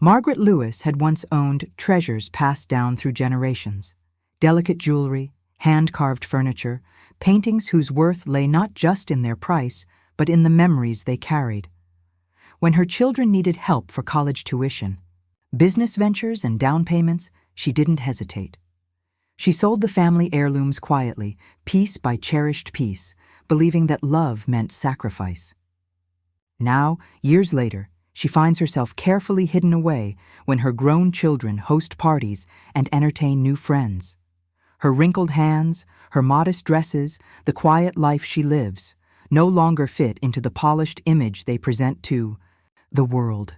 Margaret Lewis had once owned treasures passed down through generations. Delicate jewelry, hand-carved furniture, paintings whose worth lay not just in their price, but in the memories they carried. When her children needed help for college tuition, business ventures and down payments, she didn't hesitate. She sold the family heirlooms quietly, piece by cherished piece, believing that love meant sacrifice. Now, years later, she finds herself carefully hidden away when her grown children host parties and entertain new friends. Her wrinkled hands, her modest dresses, the quiet life she lives, no longer fit into the polished image they present to the world.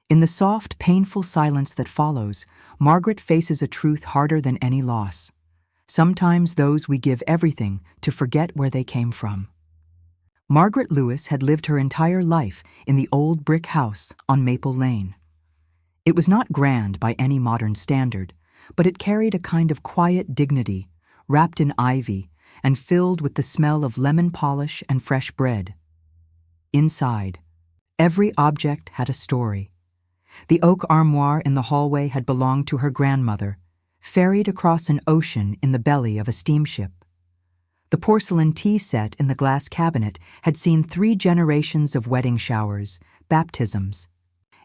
In the soft, painful silence that follows, Margaret faces a truth harder than any loss. Sometimes those we give everything to forget where they came from. Margaret Lewis had lived her entire life in the old brick house on Maple Lane. It was not grand by any modern standard, but it carried a kind of quiet dignity, wrapped in ivy and filled with the smell of lemon polish and fresh bread. Inside, every object had a story. The oak armoire in the hallway had belonged to her grandmother, ferried across an ocean in the belly of a steamship. The porcelain tea set in the glass cabinet had seen 3 generations of wedding showers, baptisms,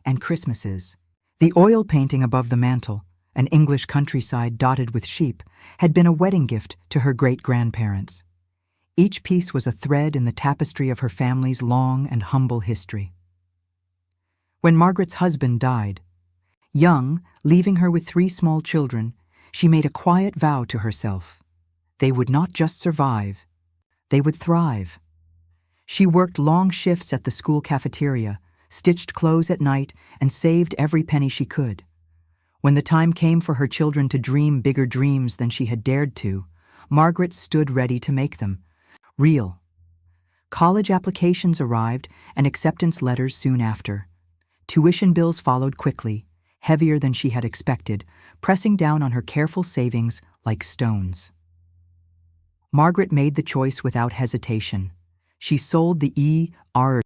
and Christmases. The oil painting above the mantel, an English countryside dotted with sheep, had been a wedding gift to her great-grandparents. Each piece was a thread in the tapestry of her family's long and humble history. When Margaret's husband died, young, leaving her with 3 small children, she made a quiet vow to herself. They would not just survive, they would thrive. She worked long shifts at the school cafeteria, stitched clothes at night, and saved every penny she could. When the time came for her children to dream bigger dreams than she had dared to, Margaret stood ready to make them real. College applications arrived and acceptance letters soon after. Tuition bills followed quickly, heavier than she had expected, pressing down on her careful savings like stones. Margaret made the choice without hesitation. She sold the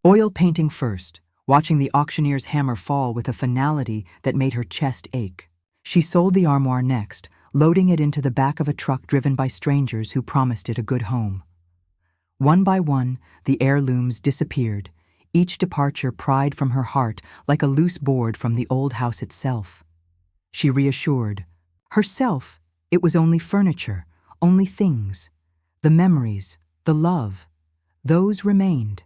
oil painting first, watching the auctioneer's hammer fall with a finality that made her chest ache. She sold the armoire next, loading it into the back of a truck driven by strangers who promised it a good home. One by one, the heirlooms disappeared, each departure pried from her heart like a loose board from the old house itself. She reassured herself it was only furniture, only things. The memories, the love, those remained.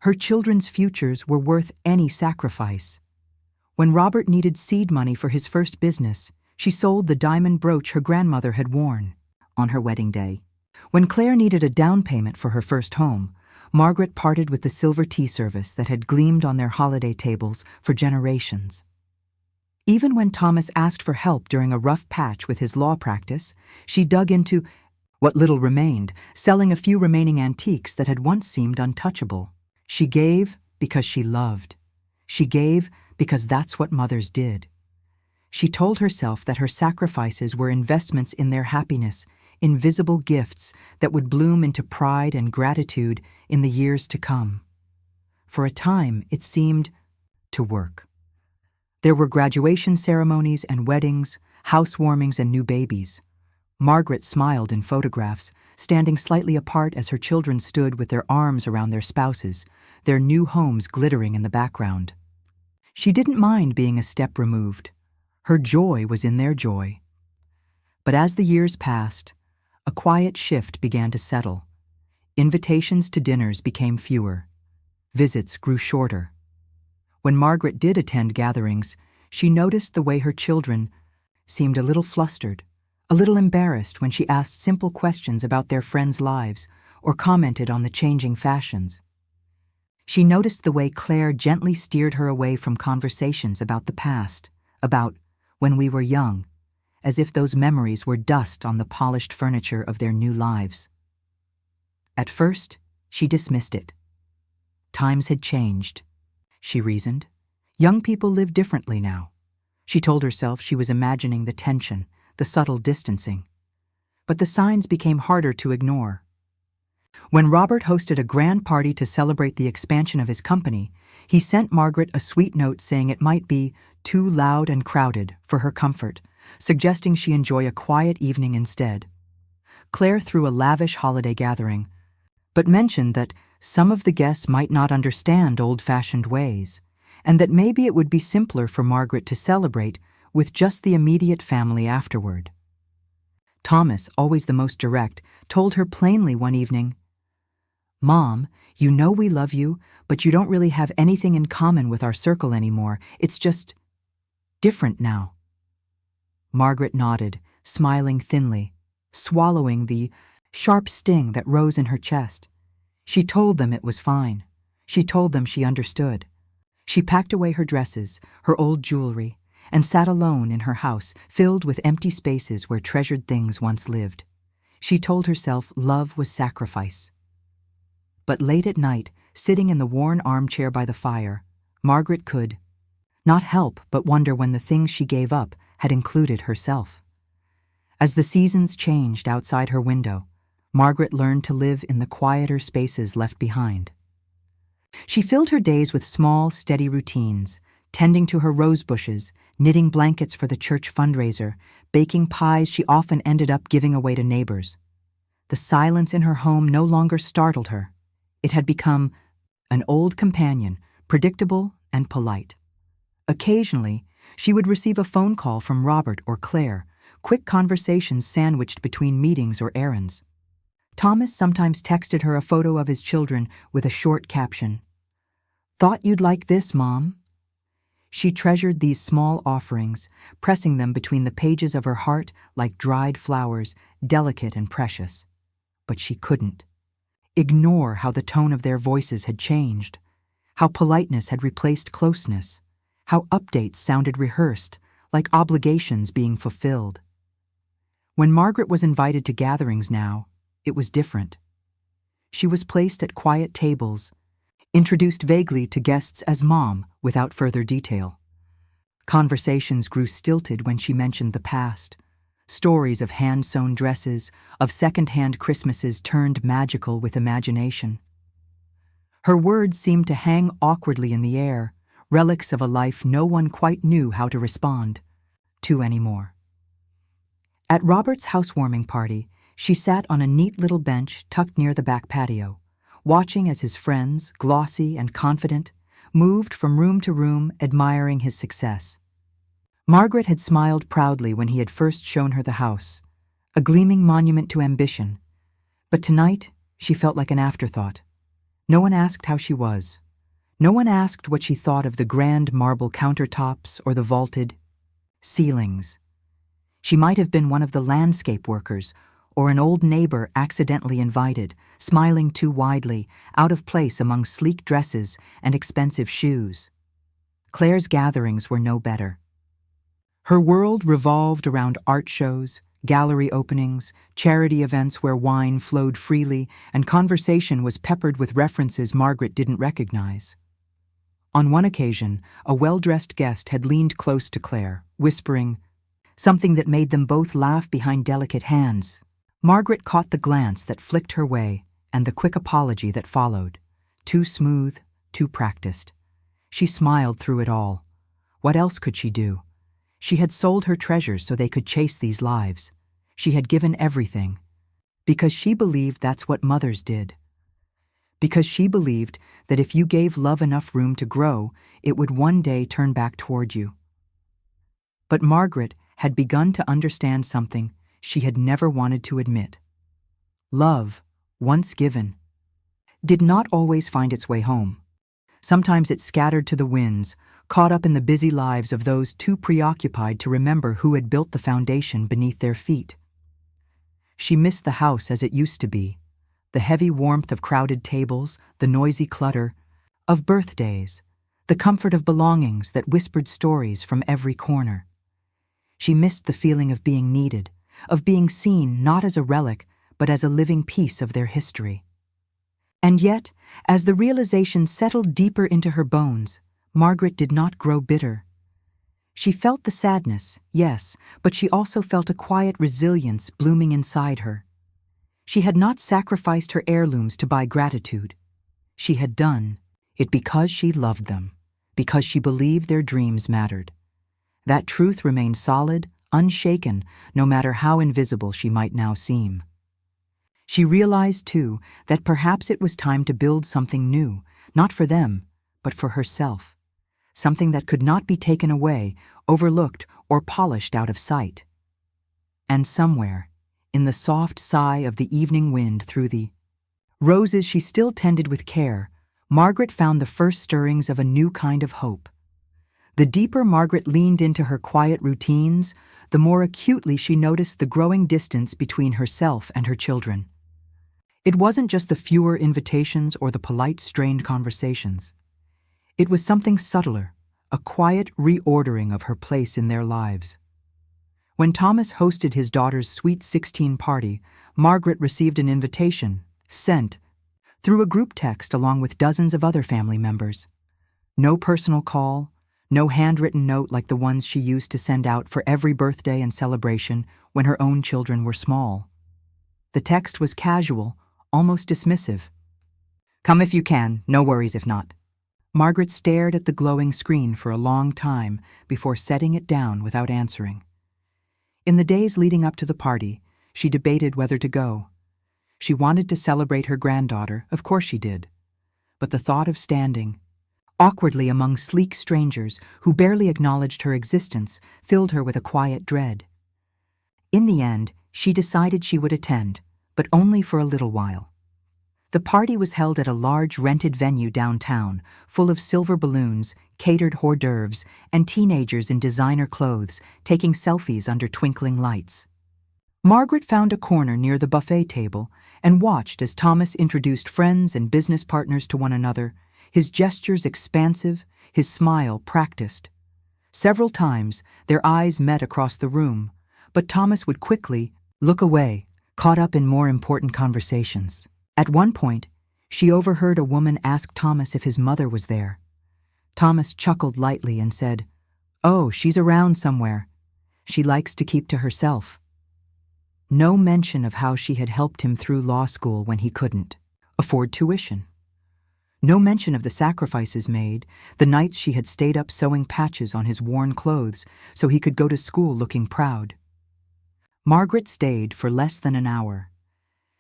Her children's futures were worth any sacrifice. When Robert needed seed money for his first business, she sold the diamond brooch her grandmother had worn on her wedding day. When Claire needed a down payment for her first home, Margaret parted with the silver tea service that had gleamed on their holiday tables for generations. Even when Thomas asked for help during a rough patch with his law practice, she dug into what little remained, selling a few remaining antiques that had once seemed untouchable. She gave because she loved. She gave because that's what mothers did. She told herself that her sacrifices were investments in their happiness, invisible gifts that would bloom into pride and gratitude in the years to come. For a time, it seemed to work. There were graduation ceremonies and weddings, housewarmings and new babies. Margaret smiled in photographs, standing slightly apart as her children stood with their arms around their spouses, their new homes glittering in the background. She didn't mind being a step removed. Her joy was in their joy. But as the years passed, a quiet shift began to settle. Invitations to dinners became fewer. Visits grew shorter. When Margaret did attend gatherings, she noticed the way her children seemed a little flustered, a little embarrassed when she asked simple questions about their friends' lives or commented on the changing fashions. She noticed the way Claire gently steered her away from conversations about the past, about when we were young, as if those memories were dust on the polished furniture of their new lives. At first, she dismissed it. Times had changed, she reasoned. Young people live differently now. She told herself she was imagining the tension, the subtle distancing. But the signs became harder to ignore. When Robert hosted a grand party to celebrate the expansion of his company, he sent Margaret a sweet note saying it might be too loud and crowded for her comfort, suggesting she enjoy a quiet evening instead. Claire threw a lavish holiday gathering, but mentioned that some of the guests might not understand old-fashioned ways, and that maybe it would be simpler for Margaret to celebrate with just the immediate family afterward. Thomas, always the most direct, told her plainly one evening, "Mom, you know we love you, but you don't really have anything in common with our circle anymore. It's just different now." Margaret nodded, smiling thinly, swallowing the sharp sting that rose in her chest. She told them it was fine. She told them she understood. She packed away her dresses, her old jewelry, and sat alone in her house, filled with empty spaces where treasured things once lived. She told herself love was sacrifice. But late at night, sitting in the worn armchair by the fire, Margaret could not help but wonder when the things she gave up had included herself. As the seasons changed outside her window, Margaret learned to live in the quieter spaces left behind. She filled her days with small, steady routines, tending to her rose bushes, knitting blankets for the church fundraiser, baking pies she often ended up giving away to neighbors. The silence in her home no longer startled her. It had become an old companion, predictable and polite. Occasionally, she would receive a phone call from Robert or Claire, quick conversations sandwiched between meetings or errands. Thomas sometimes texted her a photo of his children with a short caption, "Thought you'd like this, Mom." She treasured these small offerings, pressing them between the pages of her heart like dried flowers, delicate and precious. But she couldn't ignore how the tone of their voices had changed, how politeness had replaced closeness, how updates sounded rehearsed, like obligations being fulfilled. When Margaret was invited to gatherings now, it was different. She was placed at quiet tables, introduced vaguely to guests as Mom without further detail. Conversations grew stilted when she mentioned the past. Stories of hand-sewn dresses, of second-hand Christmases turned magical with imagination. Her words seemed to hang awkwardly in the air, relics of a life no one quite knew how to respond to anymore. At Robert's housewarming party, she sat on a neat little bench tucked near the back patio, watching as his friends, glossy and confident, moved from room to room admiring his success. Margaret had smiled proudly when he had first shown her the house, a gleaming monument to ambition, but tonight she felt like an afterthought. No one asked how she was. No one asked what she thought of the grand marble countertops or the vaulted ceilings. She might have been one of the landscape workers or an old neighbor accidentally invited, smiling too widely, out of place among sleek dresses and expensive shoes. Claire's gatherings were no better. Her world revolved around art shows, gallery openings, charity events where wine flowed freely, and conversation was peppered with references Margaret didn't recognize. On one occasion, a well-dressed guest had leaned close to Claire, whispering something that made them both laugh behind delicate hands. Margaret caught the glance that flicked her way and the quick apology that followed. Too smooth, too practiced. She smiled through it all. What else could she do? She had sold her treasures so they could chase these lives. She had given everything. Because she believed that's what mothers did. Because she believed that if you gave love enough room to grow, it would one day turn back toward you. But Margaret had begun to understand something she had never wanted to admit. Love, once given, did not always find its way home. Sometimes it scattered to the winds, caught up in the busy lives of those too preoccupied to remember who had built the foundation beneath their feet. She missed the house as it used to be, the heavy warmth of crowded tables, the noisy clutter of birthdays, the comfort of belongings that whispered stories from every corner. She missed the feeling of being needed, of being seen not as a relic, but as a living piece of their history. And yet, as the realization settled deeper into her bones, Margaret did not grow bitter. She felt the sadness, yes, but she also felt a quiet resilience blooming inside her. She had not sacrificed her heirlooms to buy gratitude. She had done it because she loved them, because she believed their dreams mattered. That truth remained solid, unshaken, no matter how invisible she might now seem. She realized, too, that perhaps it was time to build something new, not for them, but for herself. Something that could not be taken away, overlooked, or polished out of sight. And somewhere, in the soft sigh of the evening wind through the roses she still tended with care, Margaret found the first stirrings of a new kind of hope. The deeper Margaret leaned into her quiet routines, the more acutely she noticed the growing distance between herself and her children. It wasn't just the fewer invitations or the polite, strained conversations. It was something subtler, a quiet reordering of her place in their lives. When Thomas hosted his daughter's Sweet 16 party, Margaret received an invitation, sent through a group text along with dozens of other family members. No personal call, no handwritten note like the ones she used to send out for every birthday and celebration when her own children were small. The text was casual, almost dismissive. "Come if you can, no worries if not." Margaret stared at the glowing screen for a long time before setting it down without answering. In the days leading up to the party, she debated whether to go. She wanted to celebrate her granddaughter, of course she did. But the thought of standing awkwardly among sleek strangers who barely acknowledged her existence filled her with a quiet dread. In the end, she decided she would attend, but only for a little while. The party was held at a large rented venue downtown, full of silver balloons, catered hors d'oeuvres, and teenagers in designer clothes taking selfies under twinkling lights. Margaret found a corner near the buffet table and watched as Thomas introduced friends and business partners to one another, his gestures expansive, his smile practiced. Several times, their eyes met across the room, but Thomas would quickly look away, caught up in more important conversations. At one point, she overheard a woman ask Thomas if his mother was there. Thomas chuckled lightly and said, "Oh, she's around somewhere. She likes to keep to herself." No mention of how she had helped him through law school when he couldn't afford tuition. No mention of the sacrifices made, the nights she had stayed up sewing patches on his worn clothes so he could go to school looking proud. Margaret stayed for less than an hour.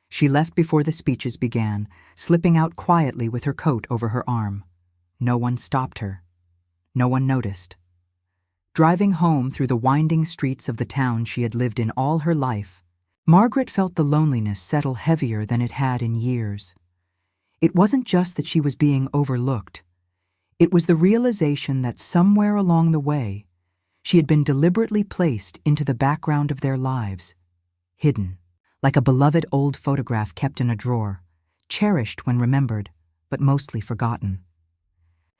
She left before the speeches began, slipping out quietly with her coat over her arm. No one stopped her. No one noticed. Driving home through the winding streets of the town she had lived in all her life, Margaret felt the loneliness settle heavier than it had in years. It wasn't just that she was being overlooked. It was the realization that somewhere along the way, she had been deliberately placed into the background of their lives, hidden, like a beloved old photograph kept in a drawer, cherished when remembered, but mostly forgotten.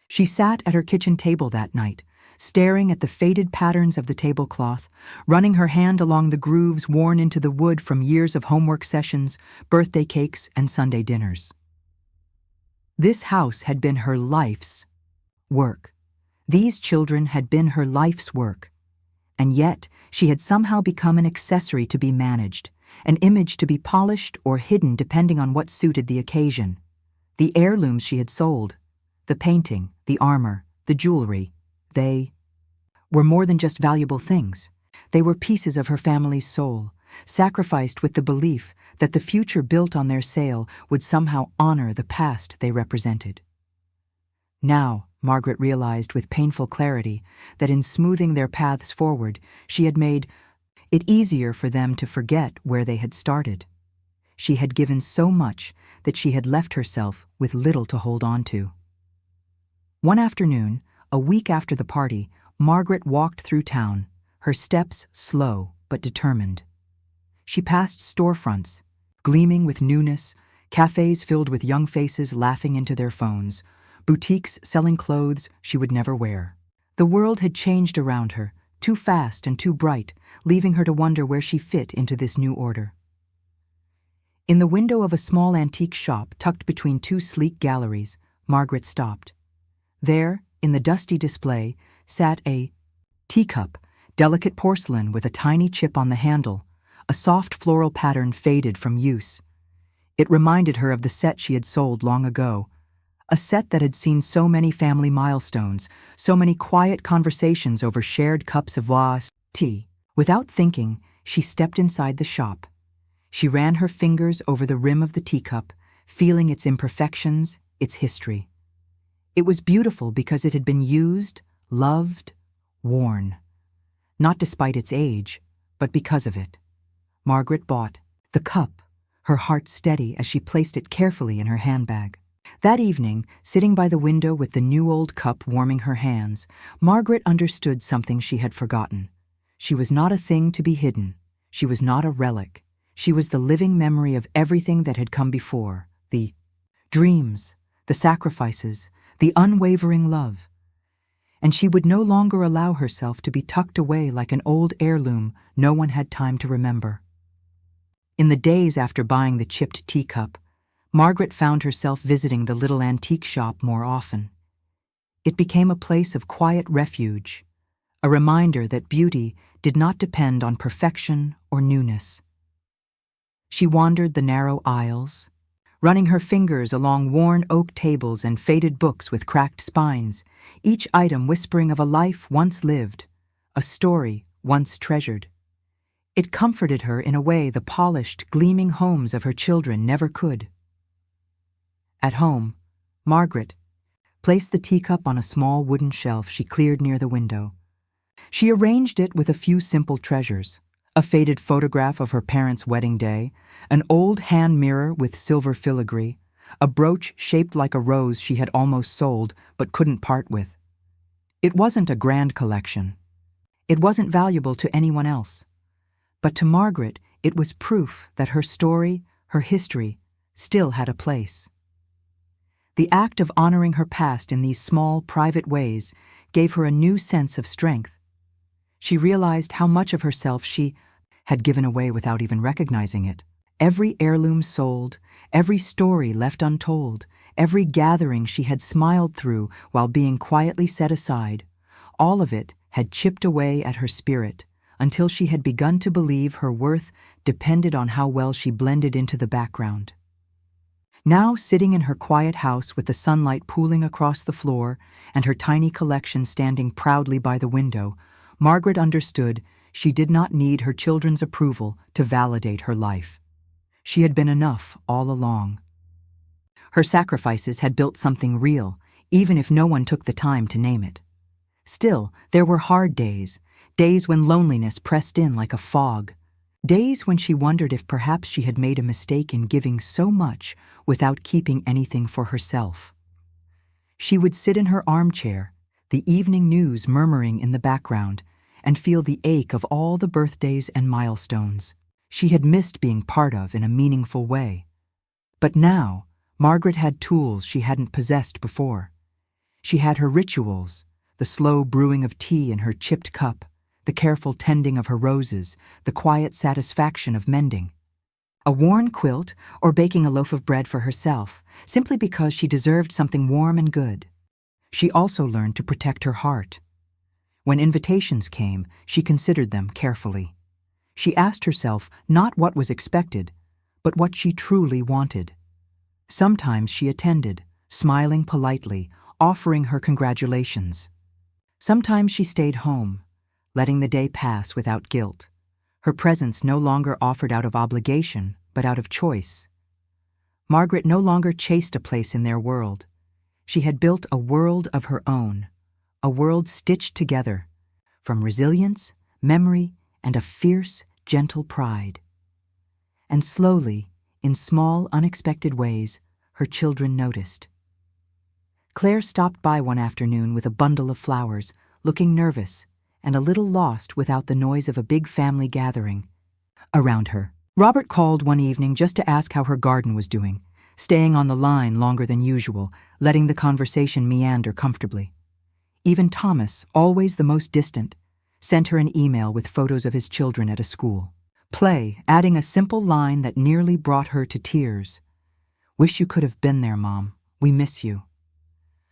She sat at her kitchen table that night, staring at the faded patterns of the tablecloth, running her hand along the grooves worn into the wood from years of homework sessions, birthday cakes, and Sunday dinners. This house had been her life's work. These children had been her life's work. And yet, she had somehow become an accessory to be managed, an image to be polished or hidden depending on what suited the occasion. The heirlooms she had sold, the painting, the armor, the jewelry, they were more than just valuable things. They were pieces of her family's soul, sacrificed with the belief that the future built on their sale would somehow honor the past they represented. Now, Margaret realized with painful clarity that in smoothing their paths forward, she had made it easier for them to forget where they had started. She had given so much that she had left herself with little to hold on to. One afternoon, a week after the party, Margaret walked through town, her steps slow but determined. She passed storefronts, gleaming with newness, cafes filled with young faces laughing into their phones, boutiques selling clothes she would never wear. The world had changed around her, too fast and too bright, leaving her to wonder where she fit into this new order. In the window of a small antique shop tucked between two sleek galleries, Margaret stopped. There, in the dusty display, sat a teacup, delicate porcelain with a tiny chip on the handle, a soft floral pattern faded from use. It reminded her of the set she had sold long ago, a set that had seen so many family milestones, so many quiet conversations over shared cups of tea. Without thinking, she stepped inside the shop. She ran her fingers over the rim of the teacup, feeling its imperfections, its history. It was beautiful because it had been used, loved, worn. Not despite its age, but because of it. Margaret bought the cup, her heart steady as she placed it carefully in her handbag. That evening, sitting by the window with the new old cup warming her hands, Margaret understood something she had forgotten. She was not a thing to be hidden. She was not a relic. She was the living memory of everything that had come before, the dreams, the sacrifices, the unwavering love. And she would no longer allow herself to be tucked away like an old heirloom no one had time to remember. In the days after buying the chipped teacup, Margaret found herself visiting the little antique shop more often. It became a place of quiet refuge, a reminder that beauty did not depend on perfection or newness. She wandered the narrow aisles, running her fingers along worn oak tables and faded books with cracked spines, each item whispering of a life once lived, a story once treasured. It comforted her in a way the polished, gleaming homes of her children never could. At home, Margaret placed the teacup on a small wooden shelf she cleared near the window. She arranged it with a few simple treasures: a faded photograph of her parents' wedding day, an old hand mirror with silver filigree, a brooch shaped like a rose she had almost sold but couldn't part with. It wasn't a grand collection. It wasn't valuable to anyone else. But to Margaret, it was proof that her story, her history, still had a place. The act of honoring her past in these small, private ways gave her a new sense of strength. She realized how much of herself she had given away without even recognizing it. Every heirloom sold, every story left untold, every gathering she had smiled through while being quietly set aside, all of it had chipped away at her spirit until she had begun to believe her worth depended on how well she blended into the background. Now, sitting in her quiet house with the sunlight pooling across the floor and her tiny collection standing proudly by the window, Margaret understood she did not need her children's approval to validate her life. She had been enough all along. Her sacrifices had built something real, even if no one took the time to name it. Still, there were hard days, days when loneliness pressed in like a fog, days when she wondered if perhaps she had made a mistake in giving so much without keeping anything for herself. She would sit in her armchair, the evening news murmuring in the background, and feel the ache of all the birthdays and milestones she had missed being part of in a meaningful way. But now, Margaret had tools she hadn't possessed before. She had her rituals, the slow brewing of tea in her chipped cup, the careful tending of her roses, the quiet satisfaction of mending. A worn quilt or baking a loaf of bread for herself, simply because she deserved something warm and good. She also learned to protect her heart. When invitations came, she considered them carefully. She asked herself not what was expected, but what she truly wanted. Sometimes she attended, smiling politely, offering her congratulations. Sometimes she stayed home, letting the day pass without guilt. Her presence no longer offered out of obligation, but out of choice. Margaret no longer chased a place in their world. She had built a world of her own, a world stitched together, from resilience, memory, and a fierce, gentle pride. And slowly, in small, unexpected ways, her children noticed. Claire stopped by one afternoon with a bundle of flowers, looking nervous and a little lost without the noise of a big family gathering around her. Robert called one evening just to ask how her garden was doing, staying on the line longer than usual, letting the conversation meander comfortably. Even Thomas, always the most distant, sent her an email with photos of his children at a school play, adding a simple line that nearly brought her to tears. "Wish you could have been there, Mom. We miss you."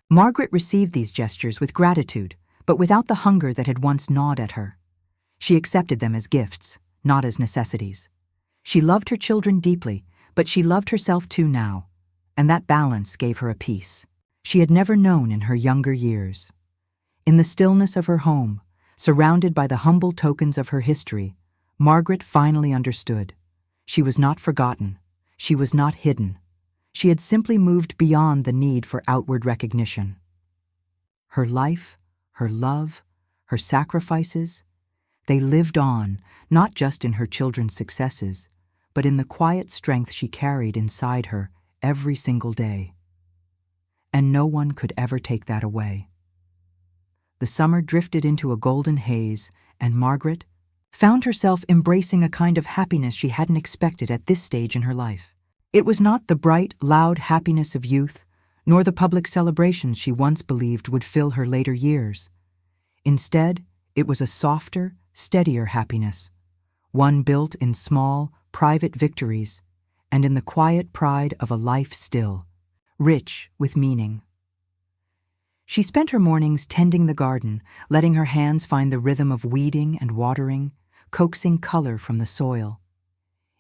Margaret received these gestures with gratitude, but without the hunger that had once gnawed at her. She accepted them as gifts, not as necessities. She loved her children deeply, But she loved herself too now, and that balance gave her a peace she had never known in her younger years. In the stillness of her home, surrounded by the humble tokens of her history, Margaret finally understood. She was not forgotten. She was not hidden. She had simply moved beyond the need for outward recognition. Her life, her love, her sacrifices, they lived on, not just in her children's successes, but in the quiet strength she carried inside her every single day. And no one could ever take that away. The summer drifted into a golden haze, and Margaret found herself embracing a kind of happiness she hadn't expected at this stage in her life. It was not the bright, loud happiness of youth, nor the public celebrations she once believed would fill her later years. Instead, it was a softer, steadier happiness, one built in small, private victories and in the quiet pride of a life still, rich with meaning. She spent her mornings tending the garden, letting her hands find the rhythm of weeding and watering, coaxing color from the soil.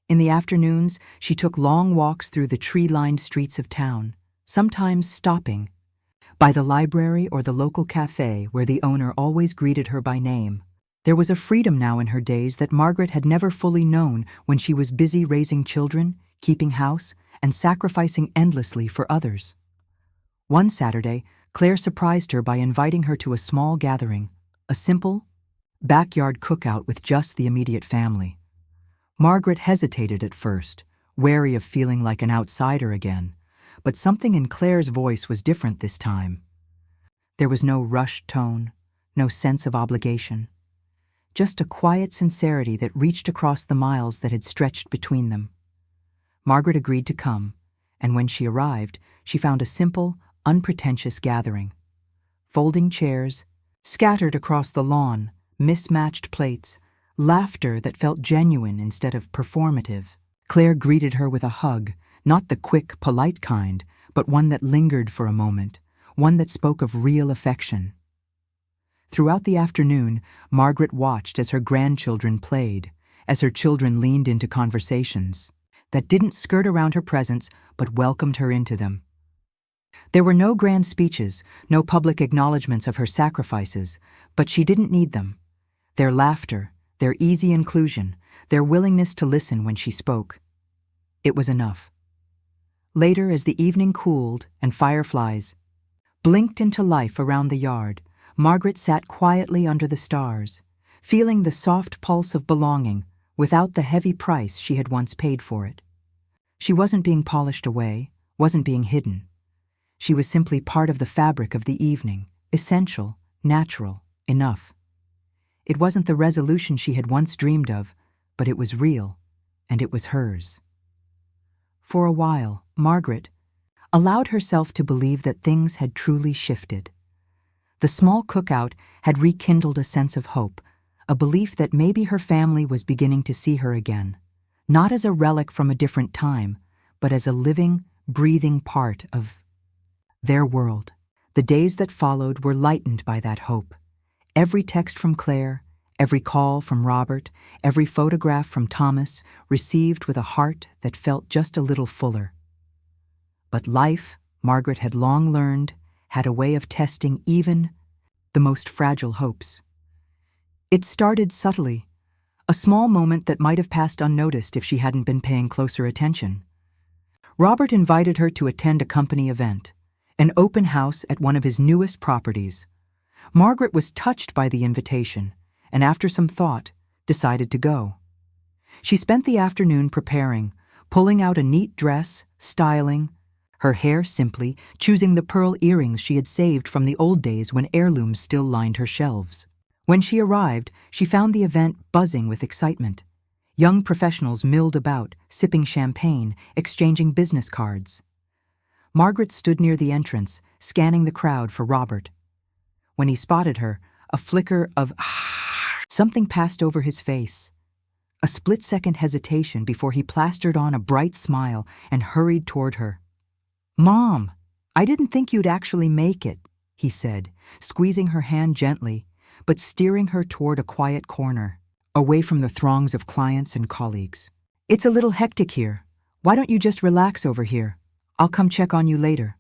In the afternoons, she took long walks through the tree-lined streets of town, sometimes stopping by the library or the local cafe where the owner always greeted her by name. There was a freedom now in her days that Margaret had never fully known when she was busy raising children, keeping house, and sacrificing endlessly for others. One Saturday, Claire surprised her by inviting her to a small gathering, a simple, backyard cookout with just the immediate family. Margaret hesitated at first, wary of feeling like an outsider again, but something in Claire's voice was different this time. There was no rushed tone, no sense of obligation, just a quiet sincerity that reached across the miles that had stretched between them. Margaret agreed to come, and when she arrived, she found a simple, unpretentious gathering. Folding chairs, scattered across the lawn, mismatched plates, laughter that felt genuine instead of performative. Claire greeted her with a hug, not the quick, polite kind, but one that lingered for a moment, one that spoke of real affection. Throughout the afternoon, Margaret watched as her grandchildren played, as her children leaned into conversations that didn't skirt around her presence but welcomed her into them. There were no grand speeches, no public acknowledgments of her sacrifices, but she didn't need them. Their laughter, their easy inclusion, their willingness to listen when she spoke. It was enough. Later, as the evening cooled and fireflies blinked into life around the yard, Margaret sat quietly under the stars, feeling the soft pulse of belonging without the heavy price she had once paid for it. She wasn't being polished away, wasn't being hidden. She was simply part of the fabric of the evening, essential, natural, enough. It wasn't the resolution she had once dreamed of, but it was real, and it was hers. For a while, Margaret allowed herself to believe that things had truly shifted. The small cookout had rekindled a sense of hope, a belief that maybe her family was beginning to see her again, not as a relic from a different time, but as a living, breathing part of their world. The days that followed were lightened by that hope. Every text from Claire, every call from Robert, every photograph from Thomas received with a heart that felt just a little fuller. But life, Margaret had long learned, had a way of testing even the most fragile hopes. It started subtly, a small moment that might have passed unnoticed if she hadn't been paying closer attention. Robert invited her to attend a company event, an open house at one of his newest properties. Margaret was touched by the invitation, and after some thought, decided to go. She spent the afternoon preparing, pulling out a neat dress, styling, her hair simply, choosing the pearl earrings she had saved from the old days when heirlooms still lined her shelves. When she arrived, she found the event buzzing with excitement. Young professionals milled about, sipping champagne, exchanging business cards. Margaret stood near the entrance, scanning the crowd for Robert. When he spotted her, a flicker of something passed over his face. A split-second hesitation before he plastered on a bright smile and hurried toward her. "Mom, I didn't think you'd actually make it," he said, squeezing her hand gently, but steering her toward a quiet corner, away from the throngs of clients and colleagues. "It's a little hectic here. Why don't you just relax over here? I'll come check on you later."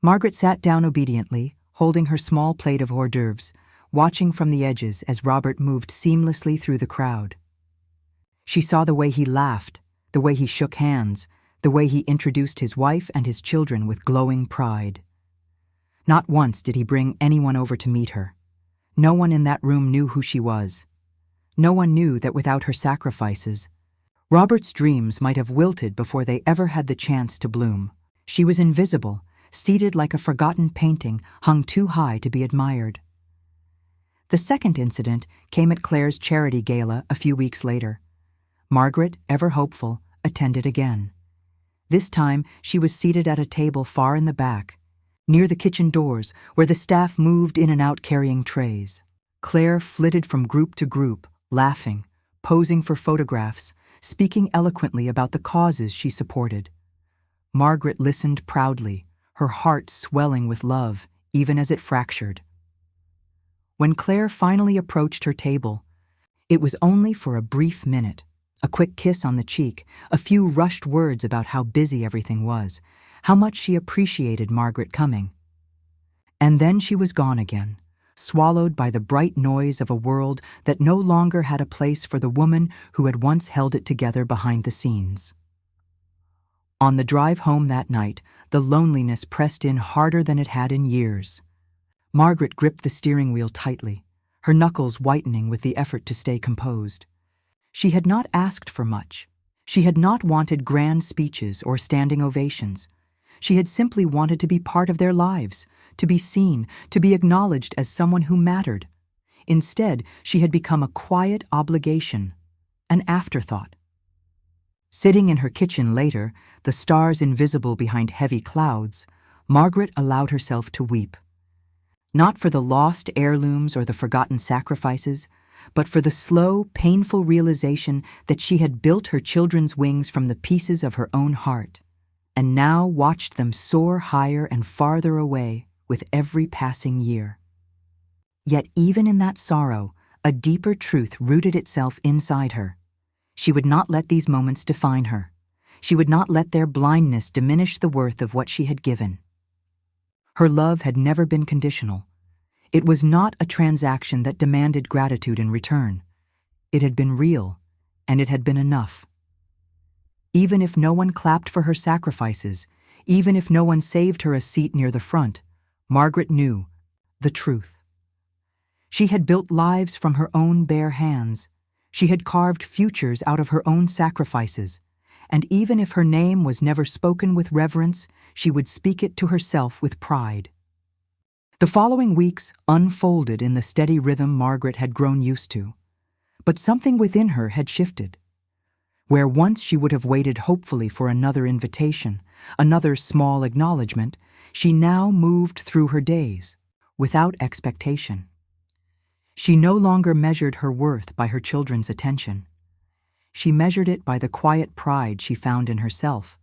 Margaret sat down obediently, holding her small plate of hors d'oeuvres, watching from the edges as Robert moved seamlessly through the crowd. She saw the way he laughed, the way he shook hands, the way he introduced his wife and his children with glowing pride. Not once did he bring anyone over to meet her. No one in that room knew who she was. No one knew that without her sacrifices, Robert's dreams might have wilted before they ever had the chance to bloom. She was invisible, seated like a forgotten painting hung too high to be admired. The second incident came at Claire's charity gala a few weeks later. Margaret, ever hopeful, attended again. This time she was seated at a table far in the back, near the kitchen doors where the staff moved in and out carrying trays. Claire flitted from group to group, laughing, posing for photographs, speaking eloquently about the causes she supported. Margaret listened proudly, her heart swelling with love, even as it fractured. When Claire finally approached her table, it was only for a brief minute. A quick kiss on the cheek, a few rushed words about how busy everything was, how much she appreciated Margaret coming. And then she was gone again, swallowed by the bright noise of a world that no longer had a place for the woman who had once held it together behind the scenes. On the drive home that night, the loneliness pressed in harder than it had in years. Margaret gripped the steering wheel tightly, her knuckles whitening with the effort to stay composed. She had not asked for much. She had not wanted grand speeches or standing ovations. She had simply wanted to be part of their lives, to be seen, to be acknowledged as someone who mattered. Instead, she had become a quiet obligation, an afterthought. Sitting in her kitchen later, the stars invisible behind heavy clouds, Margaret allowed herself to weep. Not for the lost heirlooms or the forgotten sacrifices, but for the slow, painful realization that she had built her children's wings from the pieces of her own heart, and now watched them soar higher and farther away with every passing year. Yet even in that sorrow, a deeper truth rooted itself inside her. She would not let these moments define her. She would not let their blindness diminish the worth of what she had given. Her love had never been conditional. It was not a transaction that demanded gratitude in return. It had been real, and it had been enough. Even if no one clapped for her sacrifices, even if no one saved her a seat near the front, Margaret knew the truth. She had built lives from her own bare hands. She had carved futures out of her own sacrifices, and even if her name was never spoken with reverence, she would speak it to herself with pride. The following weeks unfolded in the steady rhythm Margaret had grown used to, but something within her had shifted. Where once she would have waited hopefully for another invitation, another small acknowledgement, she now moved through her days, without expectation. She no longer measured her worth by her children's attention. She measured it by the quiet pride she found in herself,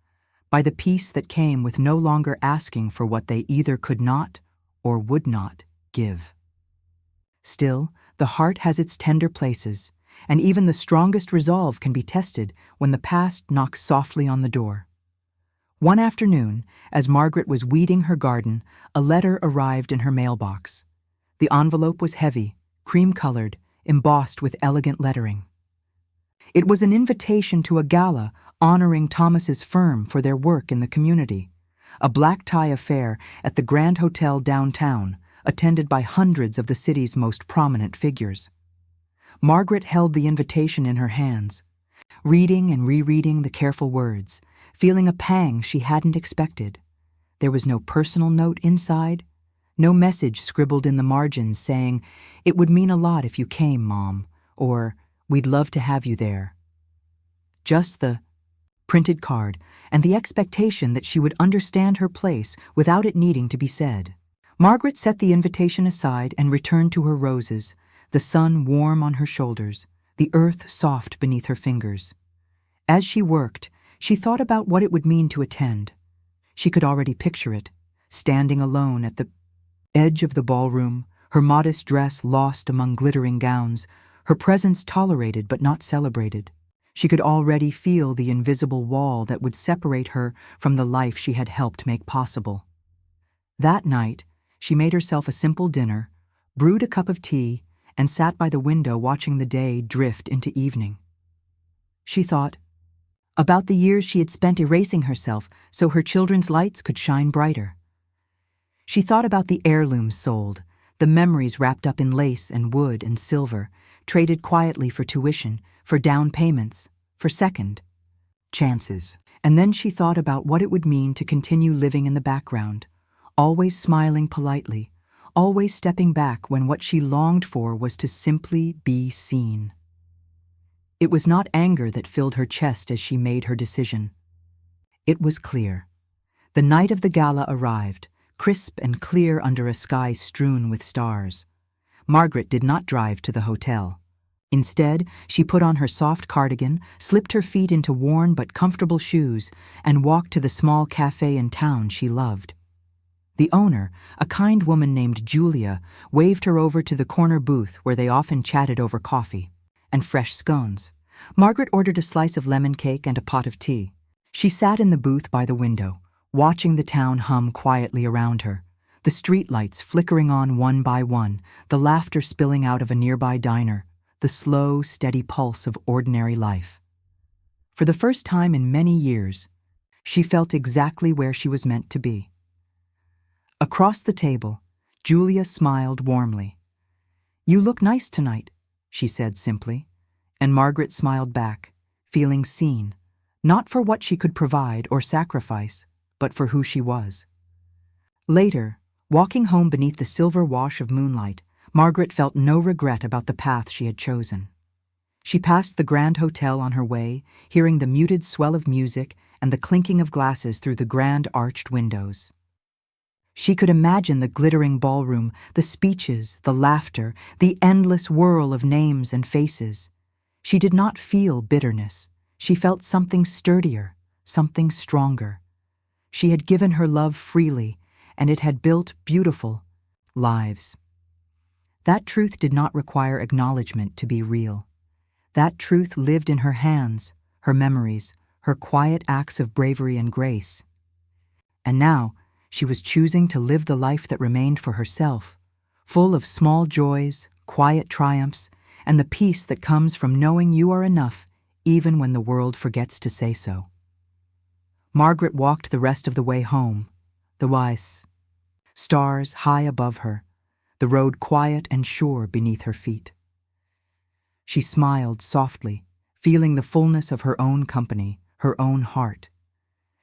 by the peace that came with no longer asking for what they either could not or would not give. Still, the heart has its tender places, and even the strongest resolve can be tested when the past knocks softly on the door. One afternoon, as Margaret was weeding her garden, a letter arrived in her mailbox. The envelope was heavy, cream-colored, embossed with elegant lettering. It was an invitation to a gala honoring Thomas's firm for their work in the community, a black-tie affair at the Grand Hotel downtown, attended by hundreds of the city's most prominent figures. Margaret held the invitation in her hands, reading and rereading the careful words, feeling a pang she hadn't expected. There was no personal note inside, no message scribbled in the margins saying, "It would mean a lot if you came, Mom," or "We'd love to have you there." Just the printed card and the expectation that she would understand her place without it needing to be said. Margaret set the invitation aside and returned to her roses, the sun warm on her shoulders, the earth soft beneath her fingers. As she worked, she thought about what it would mean to attend. She could already picture it, standing alone at the edge of the ballroom, her modest dress lost among glittering gowns, her presence tolerated but not celebrated. She could already feel the invisible wall that would separate her from the life she had helped make possible. That night, she made herself a simple dinner, brewed a cup of tea, and sat by the window watching the day drift into evening. She thought about the years she had spent erasing herself so her children's lights could shine brighter. She thought about the heirlooms sold, the memories wrapped up in lace and wood and silver, traded quietly for tuition, for down payments, for second chances. And then she thought about what it would mean to continue living in the background, always smiling politely, always stepping back when what she longed for was to simply be seen. It was not anger that filled her chest as she made her decision. It was clear. The night of the gala arrived, crisp and clear under a sky strewn with stars. Margaret did not drive to the hotel. Instead, she put on her soft cardigan, slipped her feet into worn but comfortable shoes, and walked to the small cafe in town she loved. The owner, a kind woman named Julia, waved her over to the corner booth where they often chatted over coffee and fresh scones. Margaret ordered a slice of lemon cake and a pot of tea. She sat in the booth by the window, watching the town hum quietly around her, the streetlights flickering on one by one, the laughter spilling out of a nearby diner, the slow, steady pulse of ordinary life. For the first time in many years, she felt exactly where she was meant to be. Across the table, Julia smiled warmly. "You look nice tonight," she said simply, and Margaret smiled back, feeling seen, not for what she could provide or sacrifice, but for who she was. Later, walking home beneath the silver wash of moonlight, Margaret felt no regret about the path she had chosen. She passed the Grand Hotel on her way, hearing the muted swell of music and the clinking of glasses through the grand arched windows. She could imagine the glittering ballroom, the speeches, the laughter, the endless whirl of names and faces. She did not feel bitterness. She felt something sturdier, something stronger. She had given her love freely, and it had built beautiful lives. That truth did not require acknowledgement to be real. That truth lived in her hands, her memories, her quiet acts of bravery and grace. And now, she was choosing to live the life that remained for herself, full of small joys, quiet triumphs, and the peace that comes from knowing you are enough even when the world forgets to say so. Margaret walked the rest of the way home, the wise stars high above her, the road quiet and sure beneath her feet. She smiled softly, feeling the fullness of her own company, her own heart.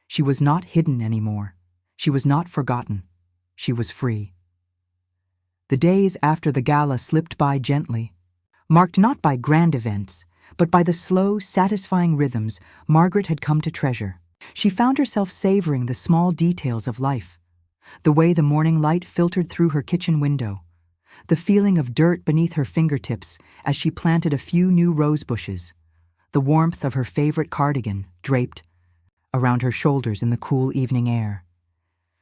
She was not hidden anymore. She was not forgotten. She was free. The days after the gala slipped by gently, marked not by grand events, but by the slow, satisfying rhythms Margaret had come to treasure. She found herself savoring the small details of life, the way the morning light filtered through her kitchen window, the feeling of dirt beneath her fingertips as she planted a few new rose bushes, the warmth of her favorite cardigan draped around her shoulders in the cool evening air.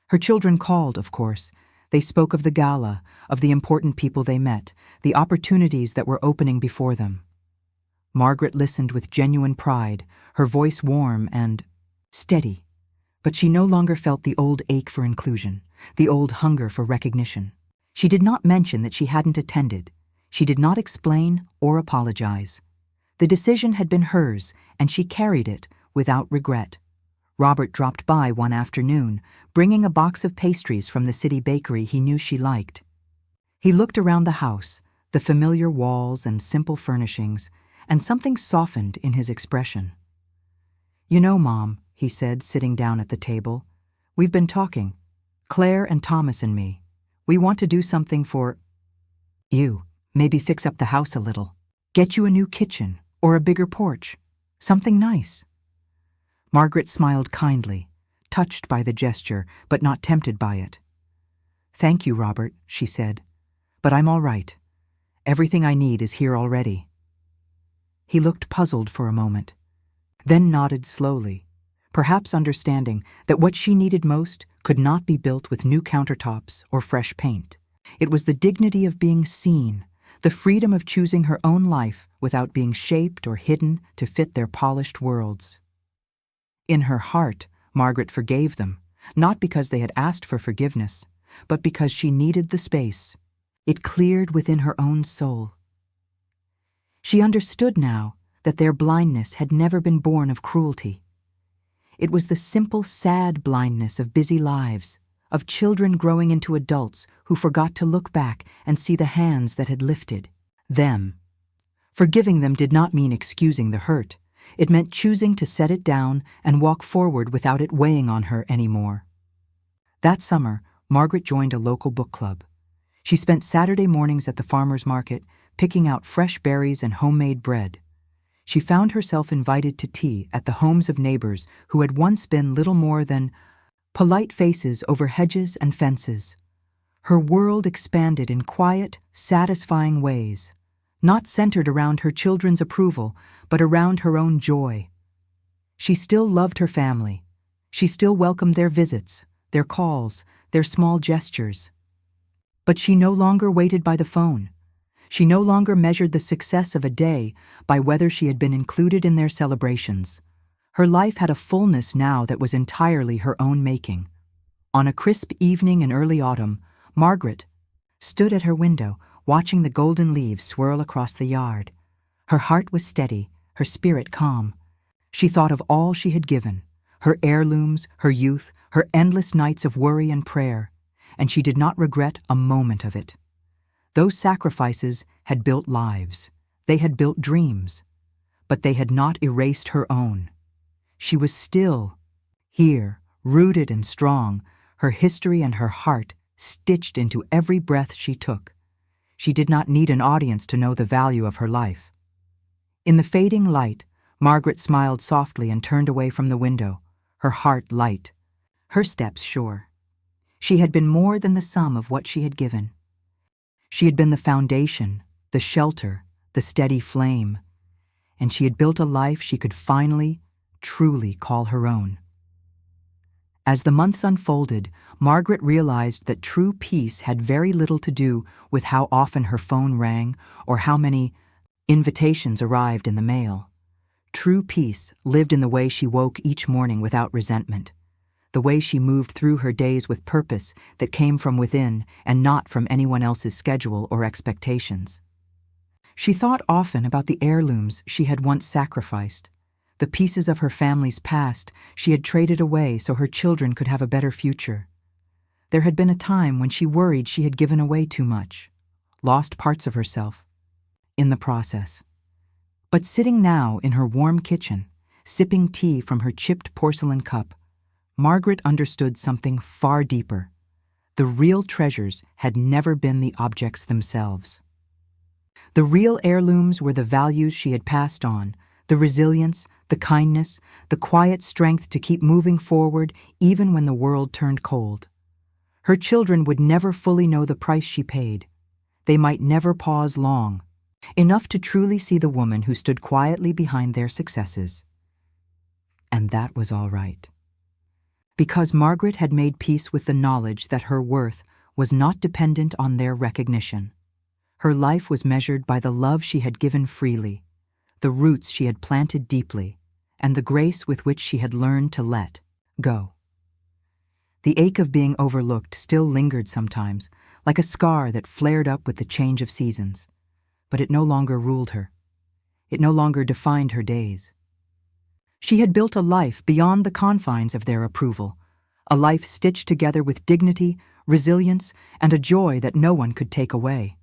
Her children called, of course. They spoke of the gala, of the important people they met, the opportunities that were opening before them. Margaret listened with genuine pride, her voice warm and steady, but she no longer felt the old ache for inclusion, the old hunger for recognition. She did not mention that she hadn't attended. She did not explain or apologize. The decision had been hers, and she carried it without regret. Robert dropped by one afternoon, bringing a box of pastries from the city bakery he knew she liked. He looked around the house, the familiar walls and simple furnishings, and something softened in his expression. "You know, Mom," he said, sitting down at the table, "we've been talking, Claire and Thomas and me. We want to do something for you. Maybe fix up the house a little. Get you a new kitchen or a bigger porch. Something nice." Margaret smiled kindly, touched by the gesture, but not tempted by it. "Thank you, Robert," she said, "but I'm all right. Everything I need is here already." He looked puzzled for a moment, then nodded slowly, perhaps understanding that what she needed most could not be built with new countertops or fresh paint. It was the dignity of being seen, the freedom of choosing her own life without being shaped or hidden to fit their polished worlds. In her heart, Margaret forgave them, not because they had asked for forgiveness, but because she needed the space. It cleared within her own soul. She understood now that their blindness had never been born of cruelty. It was the simple, sad blindness of busy lives, of children growing into adults who forgot to look back and see the hands that had lifted them. Forgiving them did not mean excusing the hurt. It meant choosing to set it down and walk forward without it weighing on her anymore. That summer, Margaret joined a local book club. She spent Saturday mornings at the farmer's market, picking out fresh berries and homemade bread. She found herself invited to tea at the homes of neighbors who had once been little more than polite faces over hedges and fences. Her world expanded in quiet, satisfying ways, not centered around her children's approval, but around her own joy. She still loved her family. She still welcomed their visits, their calls, their small gestures. But she no longer waited by the phone. She no longer measured the success of a day by whether she had been included in their celebrations. Her life had a fullness now that was entirely her own making. On a crisp evening in early autumn, Margaret stood at her window, watching the golden leaves swirl across the yard. Her heart was steady, her spirit calm. She thought of all she had given, her heirlooms, her youth, her endless nights of worry and prayer, and she did not regret a moment of it. Those sacrifices had built lives. They had built dreams. But they had not erased her own. She was still here, rooted and strong, her history and her heart stitched into every breath she took. She did not need an audience to know the value of her life. In the fading light, Margaret smiled softly and turned away from the window, her heart light, her steps sure. She had been more than the sum of what she had given. She had been the foundation, the shelter, the steady flame, and she had built a life she could finally, truly call her own. As the months unfolded, Margaret realized that true peace had very little to do with how often her phone rang or how many invitations arrived in the mail. True peace lived in the way she woke each morning without resentment, the way she moved through her days with purpose that came from within and not from anyone else's schedule or expectations. She thought often about the heirlooms she had once sacrificed, the pieces of her family's past she had traded away so her children could have a better future. There had been a time when she worried she had given away too much, lost parts of herself in the process. But sitting now in her warm kitchen, sipping tea from her chipped porcelain cup, Margaret understood something far deeper. The real treasures had never been the objects themselves. The real heirlooms were the values she had passed on, the resilience, the kindness, the quiet strength to keep moving forward even when the world turned cold. Her children would never fully know the price she paid. They might never pause long, enough to truly see the woman who stood quietly behind their successes. And that was all right. Because Margaret had made peace with the knowledge that her worth was not dependent on their recognition. Her life was measured by the love she had given freely, the roots she had planted deeply, and the grace with which she had learned to let go. The ache of being overlooked still lingered sometimes, like a scar that flared up with the change of seasons, but it no longer ruled her. It no longer defined her days. She had built a life beyond the confines of their approval, a life stitched together with dignity, resilience, and a joy that no one could take away.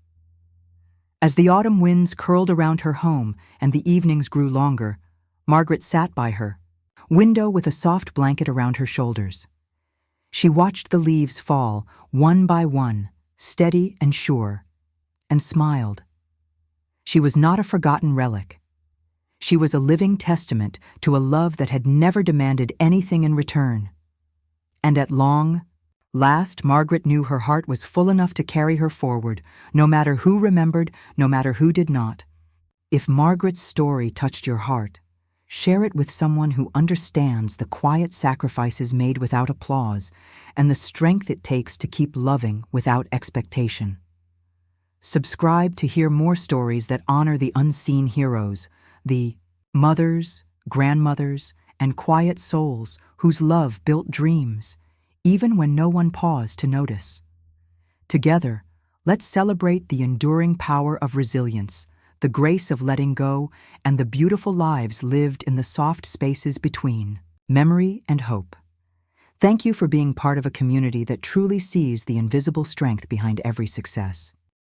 As the autumn winds curled around her home and the evenings grew longer, Margaret sat by her, window with a soft blanket around her shoulders. She watched the leaves fall, one by one, steady and sure, and smiled. She was not a forgotten relic. She was a living testament to a love that had never demanded anything in return. And at long last, Margaret knew her heart was full enough to carry her forward, no matter who remembered, no matter who did not. If Margaret's story touched your heart, share it with someone who understands the quiet sacrifices made without applause and the strength it takes to keep loving without expectation. Subscribe to hear more stories that honor the unseen heroes, the mothers, grandmothers, and quiet souls whose love built dreams, even when no one paused to notice. Together, let's celebrate the enduring power of resilience, the grace of letting go, and the beautiful lives lived in the soft spaces between memory and hope. Thank you for being part of a community that truly sees the invisible strength behind every success.